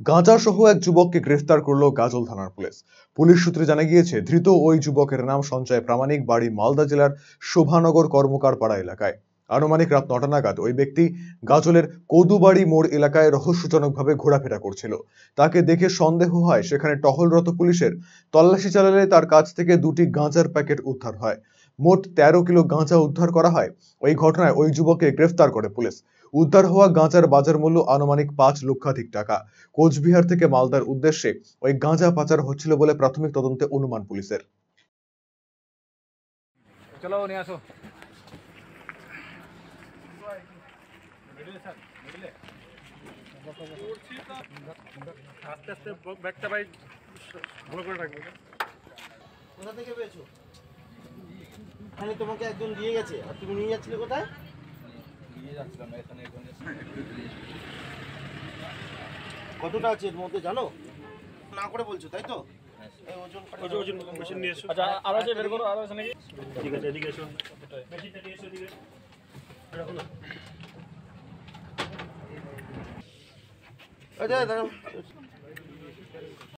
গাঁজা সহ এক যুবককে গ্রেফতার করলো গাজল থানার পুলিশ। পুলিশ সূত্রে জানা গিয়েছে, ধৃত ওই যুবকের নাম সঞ্জয় প্রামাণিক, বাড়ি মালদা জেলার শোভানগর কর্মকার পাড়া এলাকায়। আনুমানিক রাত ৯টা নাগাদ ওই ব্যক্তি গাজলের কদুবাড়ি মোড় এলাকায় রহস্যজনকভাবে ঘোরাফেরা করছিল। তাকে দেখে সন্দেহ হয়, সেখানে টহলরত পুলিশের তল্লাশি চালালে তার কাছ থেকে দুটি গাঁজার প্যাকেট উদ্ধার হয়। মোট ১৩ কিলো গাঁজা উদ্ধার করা হয়। ওই ঘটনায় ওই যুবককে গ্রেফতার করে পুলিশ। উদ্ধার হওয়া গাঁজার বাজার মূল্য আনুমানিক ৫ লক্ষাধিক টাকা। কোচবিহার থেকে মালদার উদ্দেশ্যে ওই গাঁজা পাচার হচ্ছিল বলে প্রাথমিক তদন্তে অনুমান পুলিশের। চলো নিয়ে আসো। আস্তে আস্তে ব্যাগটা ভাই ভালো করে রাখবে। কোথা থেকে পেয়েছো? এখানে তোমাকে একজন দিয়ে গেছে আর তুমি নিয়ে যাচ্ছিলে কোথায়? নিয়ে যাচ্ছিলাম এখানে। কতটা আছে এর মধ্যে জানো? না করে বলছো তাই তো? এই ওজন মেশিন নিয়ে এসো। আচ্ছা আরো আছে বের করো, আরো আছে নাকি? ঠিক আছে, এদিকে এসো। মেশিনটা নিয়ে এসো এদিকে। রাখো না। আচ্ছা দাঁড়াও।